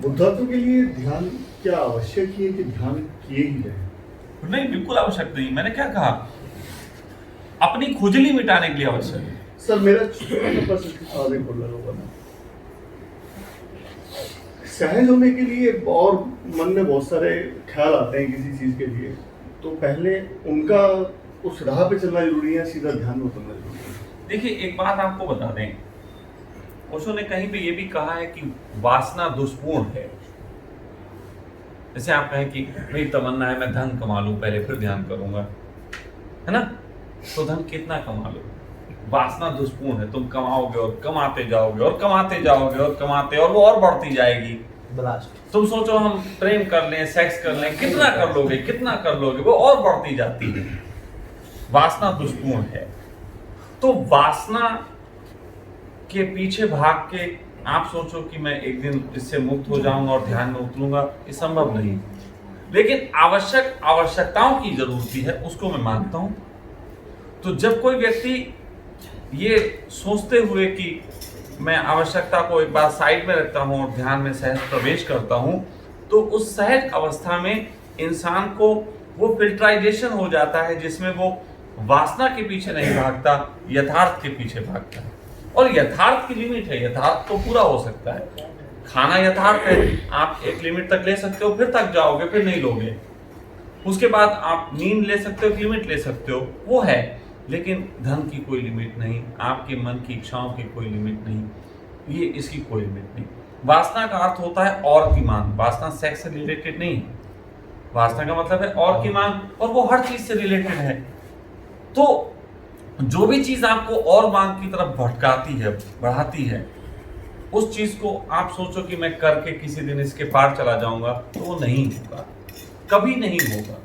बुद्धत्व के लिए ध्यान क्या आवश्यक ही है कि ध्यान किए ही जाए? नहीं, बिल्कुल आवश्यक नहीं। मैंने क्या कहा, अपनी खुजली मिटाने के लिए आवश्यक है। सर मेरा छोटा सा प्रश्न सवाल एक और होगा ना, सहज होने के लिए और मन में बहुत सारे ख्याल आते हैं किसी चीज के लिए, तो पहले उनका उस राह पे चलना जरूरी है, सीधा ध्यान में उतरना जरूरी है? देखिए, एक बात आपको बता दें, ओशो ने कहीं पे ये भी कहा है कि वासना दुष्पूर्ण है। जैसे आप कहें कि मेरी तमन्ना है मैं धन कमा लूं पहले फिर ध्यान करूंगा, है ना, तो धन कितना कमा लो, वासना दुष्पूर्ण है। तुम कमाओगे और कमाते जाओगे और कमाते जाओगे और कमाते, और वो और बढ़ती जाएगी। तुम सोचो हम प्रेम कर लें, सेक्स कर लें, कितना कर लोगे, कितना कर लोगे, वो और बढ़ती जाती है। वासना दुष्पूर्ण है। तो वासना के पीछे भाग के आप सोचो कि मैं एक दिन इससे मुक्त हो जाऊंगा और ध्यान में उतरूंगा, ये संभव नहीं। लेकिन आवश्यकताओं की जरूरत है, उसको मैं मानता हूं। तो जब कोई व्यक्ति ये सोचते हुए कि मैं आवश्यकता को एक बार साइड में रखता हूं और ध्यान में सहज प्रवेश करता हूं, तो उस सहज अवस्था में इंसान को वो फिल्टराइजेशन हो जाता है, जिसमें वो वासना के पीछे नहीं भागता, यथार्थ के पीछे भागता है। और यथार्थ की लिमिट है, यथार्थ तो पूरा हो सकता है। खाना यथार्थ है, आप एक लिमिट तक ले सकते हो, फिर थक जाओगे, फिर नहीं लोगे। उसके बाद आप नींद ले सकते हो, लिमिट ले सकते हो, वो है। लेकिन धन की कोई लिमिट नहीं, आपके मन की इच्छाओं की कोई लिमिट नहीं, ये इसकी कोई लिमिट नहीं। वासना का अर्थ होता है और की मांग। वासना सेक्स से रिलेटेड नहीं है, वासना का मतलब है और की मांग, और वो हर चीज से रिलेटेड है। तो जो भी चीज आपको और मांग की तरफ भटकाती है, बढ़ाती है, उस चीज को आप सोचो कि मैं करके किसी दिन इसके पार चला जाऊंगा, तो वो नहीं होगा, कभी नहीं होगा।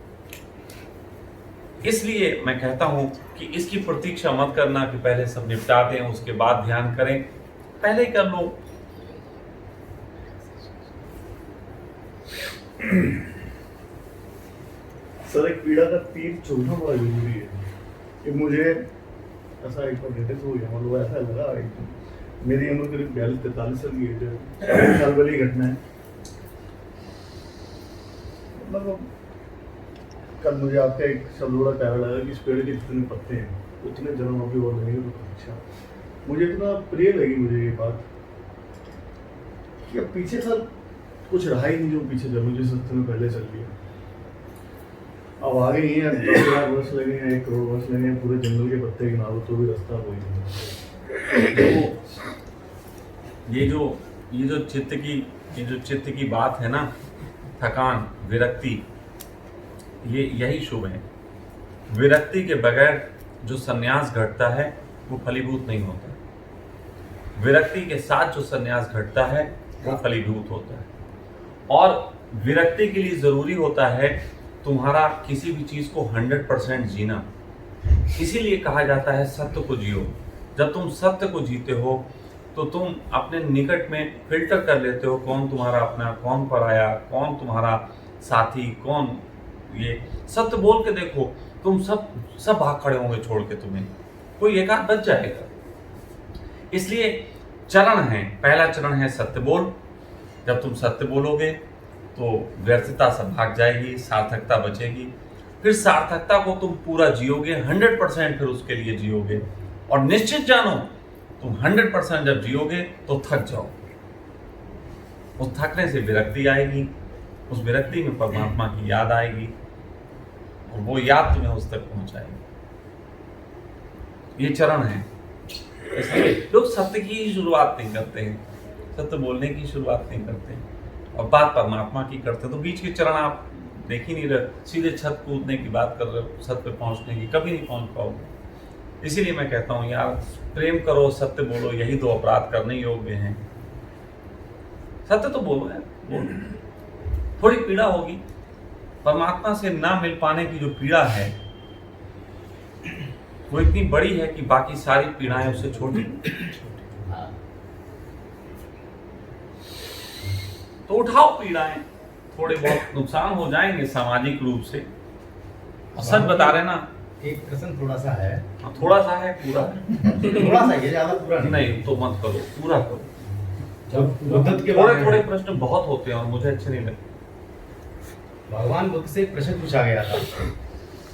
इसलिए मैं कहता हूं कि इसकी प्रतीक्षा मत करना कि पहले सब निपटा दें उसके बाद ध्यान करें, पहले ही कर लो। सर एक पीड़ा का तीर चुभना बड़ा जरूरी है कि मुझे ऐसा एक बार लेटेस्ट हो गया, मतलब ऐसा लगा मेरी उम्र करीब 42-43 साल की है, साल वाली घटना है। मतलब कल मुझे आपका एक शब्द बड़ा प्यारा लगा कि इस पेड़ के जितने पत्ते हैं उतने जन्म अभी और नहीं तो अच्छा। मुझे इतना प्रिय लगी मुझे ये बात कि अब पीछे सर कुछ रहा ही नहीं जो पीछे चलो, जिस रास्ते में पहले चल लिया। अब आगे नहीं है, 10,000 वर्ष लगे हैं, 1 करोड़ वर्ष लगे हैं, पूरे जंगल के पत्ते गिनाओ तो भी रास्ता कोई नहीं। तो ये जो चित्त की बात है ना, थकान, विरक्ति, ये यही शुभ है। विरक्ति के बगैर जो संन्यास घटता है वो फलीभूत नहीं होता। विरक्ति के साथ जो संन्यास घटता है वो फलीभूत होता है। और विरक्ति के लिए जरूरी होता है तुम्हारा किसी भी चीज को 100% जीना। इसीलिए कहा जाता है सत्य को जियो। जब तुम सत्य को जीते हो तो तुम अपने निकट में फिल्टर कर लेते हो कौन तुम्हारा अपना, कौन पराया, कौन तुम्हारा साथी, कौन ये। सत्य बोल के देखो, तुम सब भाग खड़े होंगे छोड़ के, तुम्हें कोई एक आध बच जाएगा। इसलिए चरण है, पहला चरण है सत्य बोल। जब तुम सत्य बोलोगे तो व्यर्थता सब भाग जाएगी, सार्थकता बचेगी। फिर सार्थकता को तुम पूरा जियोगे, 100% फिर उसके लिए जियोगे। और निश्चित जानो तुम 100% जब जियोगे तो थक जाओ। उस थकने से विरक्ति आएगी, उस विरक्ति में परमात्मा की याद आएगी और वो याद तुम्हें उस तक पहुंचाएगी। ये चरण है। इसलिए लोग सत्य की शुरुआत नहीं करते हैं, सत्य बोलने की शुरुआत नहीं करते हैं और बात परमात्मा की करते। तो बीच के चरण आप देख ही नहीं रहे, सीधे छत कूदने की बात कर रहे हो, छत पे पहुंचने की, कभी नहीं पहुंच पाओगे। इसीलिए मैं कहता हूं यार, प्रेम करो, सत्य बोलो, यही 2 अपराध करने योग्य हैं। सत्य तो बोलो यार, बोलो। थोड़ी पीड़ा होगी, परमात्मा से ना मिल पाने की जो पीड़ा है वो इतनी बड़ी है कि बाकी सारी पीड़ाएं उससे छोटी। तो उठाओ पीड़ाएं, थोड़े बहुत नुकसान हो जाएंगे सामाजिक रूप से। सच बता रहे ना, एक प्रश्न थोड़ा सा है। थोड़ा सा है, पूरा है। थोड़ा सा, ये ज्यादा पूरा नहीं तो मत करो, पूरा करो। बुद्ध के थोड़े बारे में थोड़े प्रश्न बहुत होते हैं और मुझे अच्छे नहीं लगते। भगवान बुद्ध से एक प्रश्न पूछा गया था,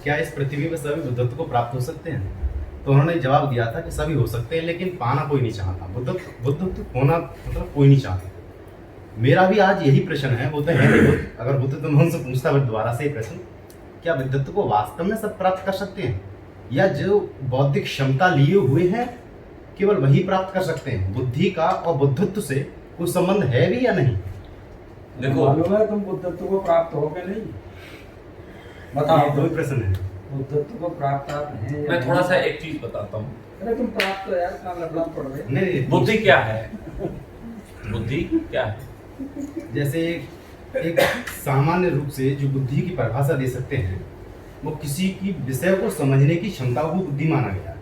क्या इस पृथ्वी में सभी बुद्धत्व को प्राप्त हो सकते हैं? तो उन्होंने जवाब दिया था कि सभी हो सकते हैं, लेकिन पाना कोई नहीं चाहता। बुद्धत्व होना मतलब कोई नहीं चाहता। मेरा भी आज यही प्रश्न है, वो तो है नहीं बुद्ध। अगर बुद्ध तो मैं उनसे पूछता फिर दोबारा से ये प्रश्न, क्या बुद्धत्व को वास्तव में सब प्राप्त कर सकते हैं, या जो बौद्धिक क्षमता लिए हुए हैं केवल वही प्राप्त कर सकते हैं? बुद्धि का और बुद्धत्व से कोई संबंध है भी या नहीं? देखो, मालूम है तुम बुद्धत्व को प्राप्त हो गए नहीं? ये बताओ। दो ही प्रश्न है। बुद्धत्व को प्राप्त आप हैं या मैं नहीं? थोड़ा सा एक चीज बताता हूँ। अरे तुम प्राप्त हो यार, कहाँ लफड़ा पड़ रहे? नहीं, बुद्धि क्या है? बुद्धि क्या है? जैसे एक सामान्य रूप से जो बुद्धि की परिभाषा दे सकते हैं, वो किसी की विषय को समझने की क्षमता को बुद्धि माना गया है।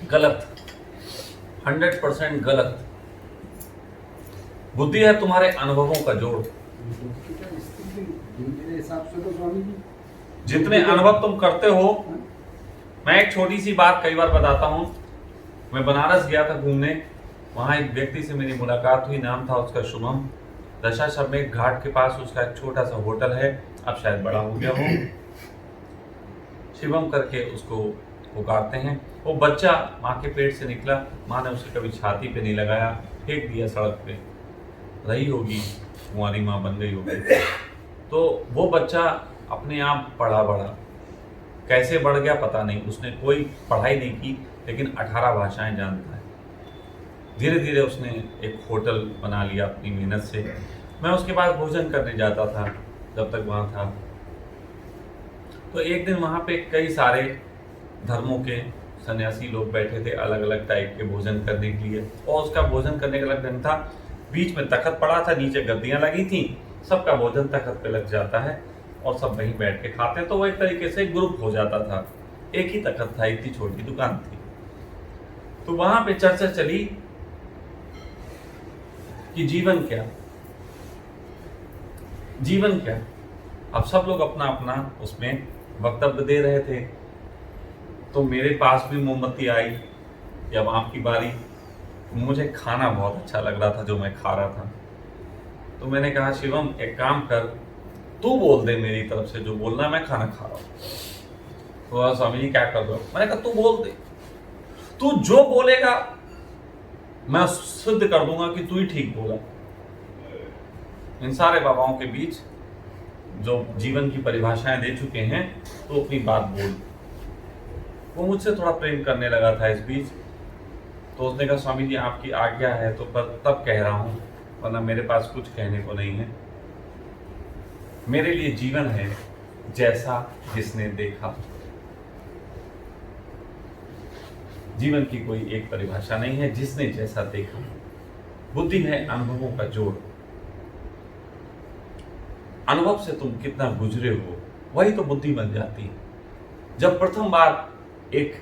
गलत, 100% गलत। बुद्धि है तुम्हारे अनुभवों का जोड़। मेरे हिसाब से तो स्वामी जी जितने अनुभव तुम करते हो, मैं एक छोटी सी बात कई बार बताता हूँ। मैं बनारस गया था घूमने, वहाँ एक व्यक्ति से मेरी मुलाकात हुई, नाम था उसका शुभम। दशाश्वमेध घाट के पास उसका एक छोटा सा होटल है, अब शायद बड़ा हो गया हो। शिवम करके उसको पुकारते हैं। वो बच्चा माँ के पेट से निकला, माँ ने उसे कभी छाती पे नहीं लगाया, फेंक दिया सड़क पे, रही होगी कुंवारी माँ बन गई होगी। तो वो बच्चा अपने आप पढ़ा बढ़ा, कैसे बढ़ गया पता नहीं। उसने कोई पढ़ाई नहीं की, लेकिन 18 भाषाएं जानता है। धीरे धीरे उसने एक होटल बना लिया अपनी मेहनत से। मैं उसके पास भोजन करने जाता था जब तक वहाँ था। तो एक दिन वहाँ पे कई सारे धर्मों के सन्यासी लोग बैठे थे, अलग अलग टाइप के भोजन करने के लिए। और उसका भोजन करने का अलग ढंग था। बीच में तख्त पड़ा था, नीचे गद्दियाँ लगी थी, सबका भोजन तख्त पे लग जाता है और सब वहीं बैठ के खाते हैं। तो वो एक तरीके से ग्रुप हो जाता था। एक ही तख्त था, इतनी छोटी दुकान थी। तो वहां पे चर्चा चली कि जीवन क्या, जीवन क्या। अब सब लोग अपना अपना उसमें वक्तव्य दे रहे थे। तो मेरे पास भी मोमबत्ती आई कि अब आपकी बारी। मुझे खाना बहुत अच्छा लग रहा था जो मैं खा रहा था। तो मैंने कहा, शिवम एक काम कर, तू बोल दे मेरी तरफ से जो बोलना है, मैं खाना खा रहा हूँ। तो स्वामी जी क्या कर रहे हो? मैंने कहा तू बोल दे, तू जो बोलेगा मैं सिद्ध कर दूंगा कि तू ही ठीक बोला। इन सारे बाबाओं के बीच जो जीवन की परिभाषाएं दे चुके हैं, तो अपनी बात बोल। वो मुझसे थोड़ा प्रेम करने लगा था इस बीच। तो उसने कहा, स्वामी जी आपकी आज्ञा है तो पर तब कह रहा हूँ, वरना मेरे पास कुछ कहने को नहीं है। मेरे लिए जीवन है जैसा जिसने देखा। जीवन की कोई एक परिभाषा नहीं है, जिसने जैसा देखा। बुद्धि है अनुभवों का जोड़। अनुभव से तुम कितना गुजरे हो, वही तो बुद्धि बन जाती है। जब प्रथम बार एक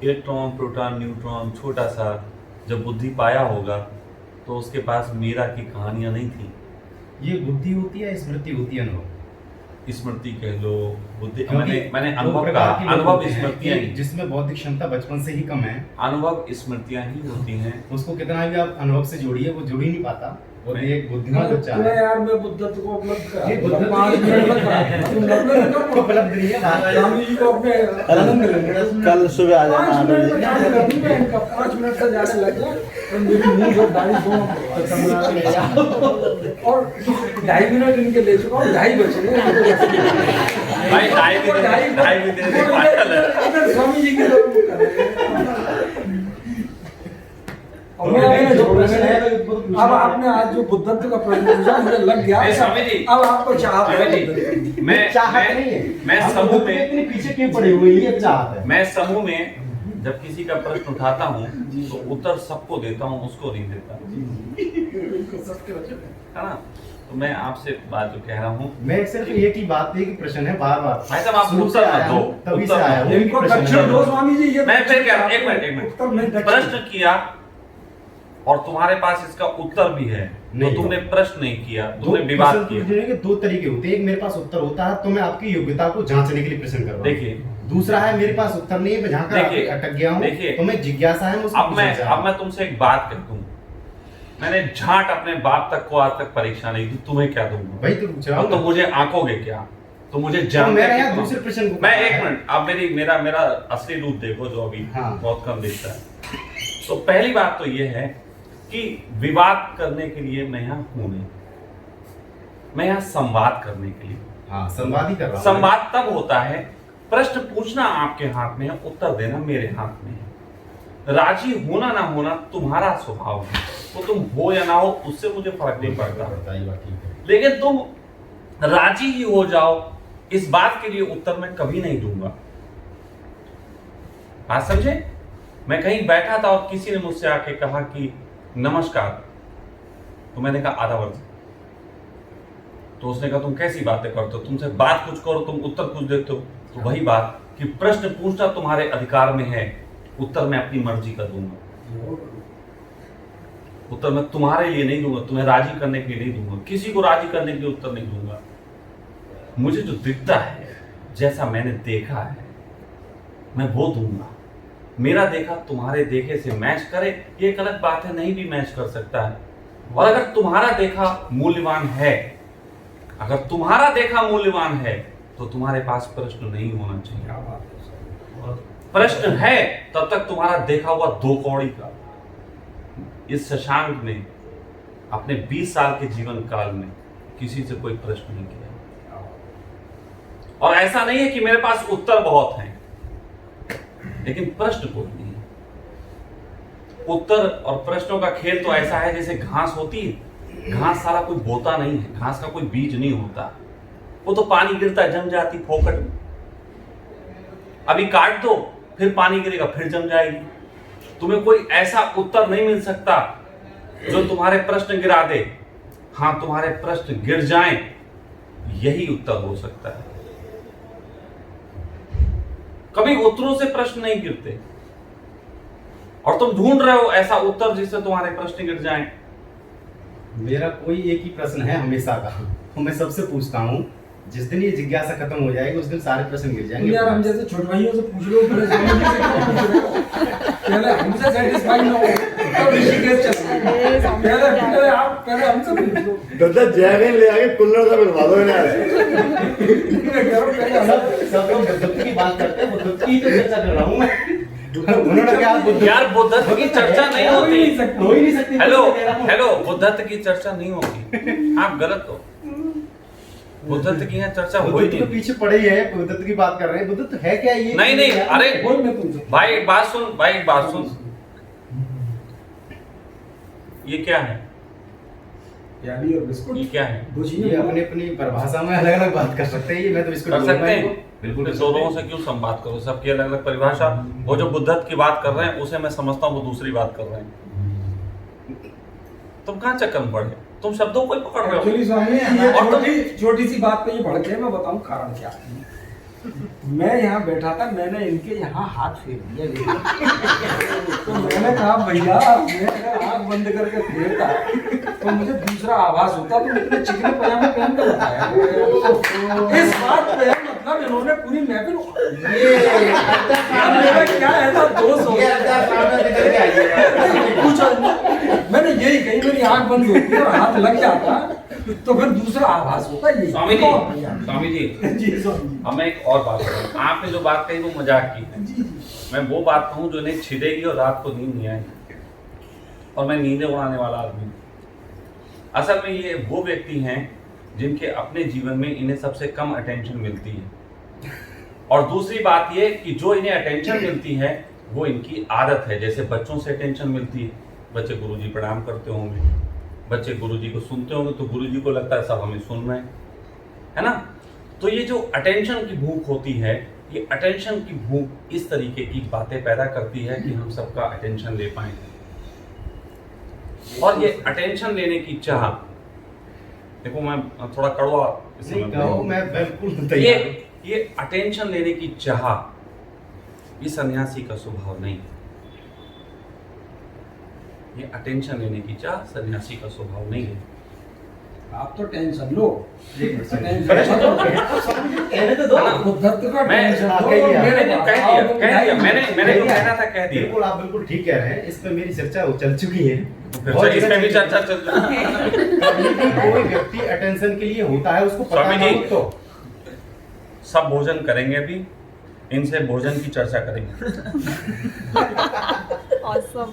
इलेक्ट्रॉन, प्रोटॉन, न्यूट्रॉन छोटा सा जब बुद्धि पाया होगा, तो उसके पास मीरा की कहानियां नहीं थी। ये बुद्धि होती है, स्मृति होती है, अनुभव? स्मृति कह लो, बुद्धि। क्योंकि मैंने दो अनुभव प्रकार कहा, की लोग अनुभव होते हैं, स्मृतियां एक ही, जिसमें बौद्धिक क्षमता बचपन से ही कम है, अनुभव स्मृतियां ही होती हैं। उसको कितना भी आप अनुभव से जोड़िए, वो जुड़ ही नहीं पाता। वो मैं- एक बुद्धिमान बच्चा तुम्हें है। यार मैं बुद्धत्व को उपलब्ध करा ये दूंगा। बुद्धत्व 5 मिनट में करा दूंगा। तुम लफड़े में कब उपलब्ध नहीं है, स्वामी जी को अपने आनंद लेने कल सुबह आ 5 जाना मिनट में काम कर दूंगा इनका। 5 मिनट से ज्यादा लग जाए तो मेरी मुंह और दाढ़ी दोनों खत्म हो जाएगी। और 2.5 मिनट इनके ले चुका हूँ, 2.5 बचे हैं। भाई ढाई भी दे दे, पागल है। इधर स्वामी जी की तरफ मुँह कर रहे हैं। और मैं अपने जो प्रश्न है, अब आपने आज जो बुद्धत्व का प्रश्न पूछा मुझे लग गया। नहीं, स्वामी जी। अब आपको चाहत स्वामी है। जी, मैं चाहत नहीं है। मैं आप समूह बुद्ध में इतने पीछे क्यों पड़े हुए हैं? ये चाहत है। मैं समूह में जब किसी का प्रश्न उठाता हूँ तो उत्तर सबको देता हूँ, उसको नहीं देता, है ना। तो मैं आपसे बात जो कह रहा हूँ, मैं सिर्फ एक ही बात, एक ही प्रश्न है, बार बार भाई साहब आप शुरू उत्तर से मत आया दो, हूँ, तभी से उत्तर आया मत हूँ। दो। एक ही इनको प्रश्न दक्षिण है। दो स्वामी जी। ये मैं फिर कह रहा हूँ, एक मिनट उत्तर में दक्षिण। प्रश्न किया और तुम्हारे पास इसका उत्तर भी है, तो नहीं तुमने प्रश्न नहीं किया, दो तुमने विवाद प्रश्न किया। पूछने के दो तरीके होते हैं। एक मेरे पास उत्तर होता है तो मैं आपकी योग्यता को जांचने के लिए प्रश्न कर रहा हूँ। देखिए, दूसरा है मेरे पास उत्तर नहीं है, मैं जहाँ देखिए, का अटक गया हूँ, देखिए, तो मैं जिज्ञासा है, मैं उसको अब मैं तुमसे एक बात कहता हूँ। मैंने झाट अपने बाप तक को आज तक परीक्षा नहीं दी, तुम्हें क्या दूंगा? वही तो पूछ रहा और हूँ। तो मुझे आंकोगे क्या? तो मुझे तो जान मेरा यहाँ दूसरे प्रश्न को मैं एक मिनट, आप मेरा असली रूप देखो जो अभी हाँ। बहुत कम दिखता है। तो पहली बात तो ये है कि विवाद करने के लिए मैं यहाँ हूं नहीं, मैं यहाँ संवाद करने के लिए हूं। हाँ, संवाद ही कर रहा हूँ। संवाद तब होता है, प्रश्न पूछना आपके हाथ में है, उत्तर देना मेरे हाथ में है। राजी होना ना होना तुम्हारा स्वभाव है, वो तुम हो या ना हो उससे मुझे फर्क नहीं पड़ता, ये बात ठीक है। लेकिन तुम राजी ही हो जाओ इस बात के लिए उत्तर मैं कभी नहीं दूंगा। बात समझे? मैं कहीं बैठा था और किसी ने मुझसे आके कहा कि नमस्कार, तो मैंने कहा आधा वर्ष। तो उसने कहा तुम कैसी बातें करते हो, तुमसे बात कुछ करो तुम उत्तर कुछ देते हो। तो वही बात कि प्रश्न पूछना तुम्हारे अधिकार में है, उत्तर मैं अपनी मर्जी का दूंगा। उत्तर मैं तुम्हारे लिए नहीं दूंगा, तुम्हें राजी करने के लिए नहीं दूंगा, किसी को राजी करने के लिए उत्तर नहीं दूंगा। मुझे जो दिखता है, जैसा मैंने देखा है, मैं वो दूंगा। मेरा देखा तुम्हारे देखे से मैच करे, ये एक अलग बात है, नहीं भी मैच कर सकता है। और अगर तुम्हारा देखा मूल्यवान है, अगर तुम्हारा देखा मूल्यवान है, तो तुम्हारे पास प्रश्न नहीं होना चाहिए। प्रश्न है तब तक तुम्हारा देखा हुआ 2 कौड़ी का। इस शशांक ने अपने 20 साल के जीवन काल में किसी से कोई प्रश्न नहीं किया। और ऐसा नहीं है कि मेरे पास उत्तर बहुत हैं, लेकिन प्रश्न कोई नहीं है। उत्तर और प्रश्नों का खेल तो ऐसा है जैसे घास होती है, घास सारा कोई बोता नहीं है, घास का कोई बीज नहीं होता, वो तो पानी गिरता है जम जाती फोकट में। अभी काट दो फिर पानी गिरेगा फिर जम जाएगी। तुम्हें कोई ऐसा उत्तर नहीं मिल सकता जो तुम्हारे प्रश्न गिरा दे। हाँ, तुम्हारे प्रश्न गिर जाएं, यही उत्तर हो सकता है। कभी उत्तरों से प्रश्न नहीं गिरते, और तुम ढूंढ रहे हो ऐसा उत्तर जिससे तुम्हारे प्रश्न गिर जाएं। मेरा कोई एक ही प्रश्न है हमेशा का, तो मैं सबसे पूछता हूँ। जिस दिन ये जिज्ञासा खत्म हो जाएगी उस दिन सारे प्रश्न गिर जाएंगे। यार हम जैसे छोटे भाइयों से पूछ लो, बड़े भाइयों से क्यों पूछ रहे हो? पहले हमसे सेटिस्फाई ना हो तब ऋषिकेश चलेंगे। पहले आप पहले हमसे पूछ लो। दादा जैगन ले आके कुल्लड़ सा बनवा दो इन्हें। सब लोग बुद्धत्व की बात करते हैं, बुद्धत्व की तो चर्चा कर रहा हूँ मैं। उन्होंने क्या यार बुद्धत्व की चर्चा नहीं हो ही होती। नहीं सकती। हेलो, बुद्धत्व की चर्चा नहीं होती, आप गलत हो। बुद्धत्व की यहाँ चर्चा हो ही बुद्धत्व नहीं। तो पीछे पड़े ही है, बुद्धत्व की बात कर रहे हैं। बुद्धत्व है क्या ये? नहीं, अरे वही मैं तुमसे भाई एक बात सुन, ये क्या है? प्याली और बिस्कुट ये क्या है? ये अपनी अपनी परिभाषा में अलग अलग बात कर सकते हैं। ये मैं तो इसको कर सकते हैं, बिल्कुल फिर दो लोगों से क्यों संवाद करो? सबकी अलग अलग परिभाषा। वो जो बुद्धत्व की बात कर रहे हैं उसे मैं समझता हूँ वो दूसरी बात कर रहे हैं। तुम कहाँ चक्कर में पड़े? तुम शब्दों को ही पकड़ रहे एक्चुअली हो। स्वामी ये और तुम- छोटी सी बात पे ये भड़के, मैं बताऊं कारण क्या है। मैं यहाँ बैठा था, मैंने इनके यहाँ हाथ फेर दिया। तो मैंने कहा भैया, मैं आँख बंद करके फेरता तो मुझे दूसरा आवाज होता, तो इतने चिकने पजामे पहन कर बताया। इस बात पे मतलब इन्होंने पूरी महफिल मेरा क्या ऐसा दोष हो गया? पूछो, मैंने यही कही, मेरी आँख बंद होती है और हाथ लग जाता तो फिर दूसरा आभास होता है। स्वामी जी जी स्वामी जी। अब मैं एक और बात करूँ। आपने जो बात कही वो मजाक की है। जी जी। मैं वो बात कहूँ जो इन्हें छिदेगी और रात को नींद नहीं आएगी, और मैं नींदें उड़ाने वाला आदमी हूँ। असल में ये वो व्यक्ति हैं जिनके अपने जीवन में इन्हें सबसे कम अटेंशन मिलती है। और दूसरी बात ये कि जो इन्हें अटेंशन मिलती है वो इनकी आदत है। जैसे बच्चों से अटेंशन मिलती है, बच्चे गुरुजी प्रणाम करते होंगे, बच्चे गुरुजी को सुनते होंगे, तो गुरुजी को लगता है सब हमें सुन रहे हैं, है ना? तो ये जो अटेंशन की भूख होती है, ये अटेंशन की भूख इस तरीके की बातें पैदा करती है कि हम सबका अटेंशन ले पाए। और ये अटेंशन लेने की चाह, देखो मैं थोड़ा कड़वा इस समय कहो, मैं बिल्कुल तैयार हूं। ये अटेंशन लेने की चाह ये सन्यासी का स्वभाव नहीं है। ये अटेंशन लेने की चाह सन्यासी का स्वभाव नहीं है। आप तो टेंशन लो। एक मिनट, टेंशन लो। कहने तो दो। है ना? बुद्धत्व का मैं टेंशन हाँ, दो, कह दिया, मेरे कह बताओ, दिया तुम कह दिया क्या- मैंने जो कहना था कह दिया। बिल्कुल, आप बिल्कुल ठीक कह रहे हैं। इस पे मेरी चर्चा हो चल चुकी है। फिर बहुत इस पे जगह भी चल- चर्चा चल रही है। कभी भी कोई व्यक्ति अटेंशन के लिए होता है, उसको पता स्वामी ना जी। हो तो सब भोजन करेंगे अभी, इनसे भोजन की चर्चा करेंगे। Awesome.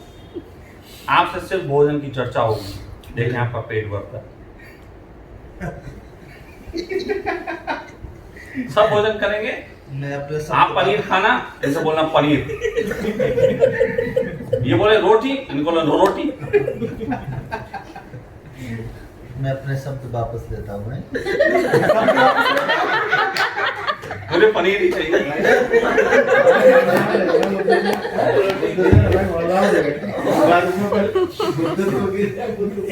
आपसे सिर्फ भोजन की चर्चा होगी, देखें आपका पेट भरता है। सब भोजन करेंगे। मैं अपने आप पनीर खाना, इनसे बोलना पनीर। ये बोले रोटी, इनको बोलना रोटी। मैं अपने शब्द वापस लेता हूँ। मुझे पनीर ही चाहिए।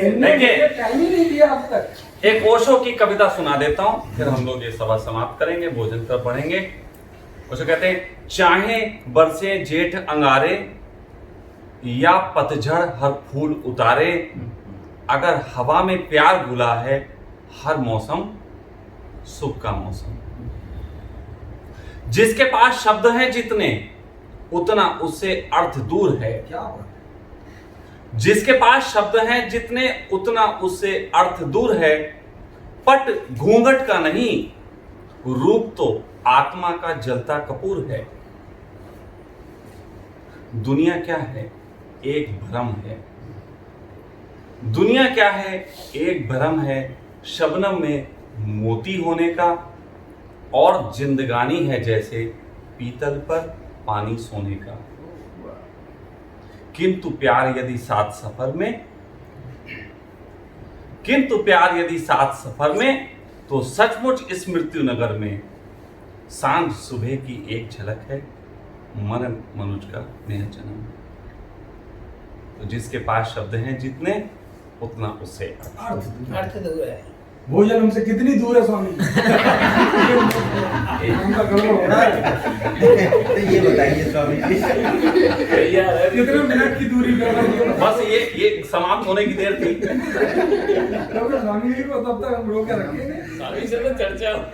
देखिए, टाइम ही नहीं दिया अब तक। एक ओशो की कविता सुना देता हूं, फिर हम लोग ये सभा समाप्त करेंगे, भोजन कर पढ़ेंगे। ओशो कहते हैं, चाहे बरसे जेठ अंगारे या पतझड़ हर फूल उतारे, अगर हवा में प्यार घुला है हर मौसम सुख का मौसम। जिसके पास शब्द हैं जितने, उतना उससे अर्थ दूर है। क्या बात? जिसके पास शब्द हैं जितने, उतना उससे अर्थ दूर है। पट घूंघट का नहीं, रूप तो आत्मा का जलता कपूर है। दुनिया क्या है? एक भ्रम है। दुनिया क्या है? एक भ्रम है। शबनम में मोती होने का, और जिंदगानी है जैसे पीतल पर पानी सोने का। किंतु प्यार यदि साथ सफर में, किंतु प्यार यदि साथ सफर में, तो सचमुच इस मृत्यु नगर में सांझ सुबह की एक झलक है, मरण मनुष्य का नया जन्म। तो जिसके पास शब्द हैं जितने, उतना उससे अर्थ दूर है। भोजन हमसे कितनी दूर है स्वामी? हमका गड़बड़ हो रहा है। तो ये बताइए स्वामी जी। कितने मिनट की दूरी कर रही है? बस ये समाप्त होने की देर थी। तो स्वामी जी को तब तक हम रोक के रखेंगे। स्वामी से तो चर्चा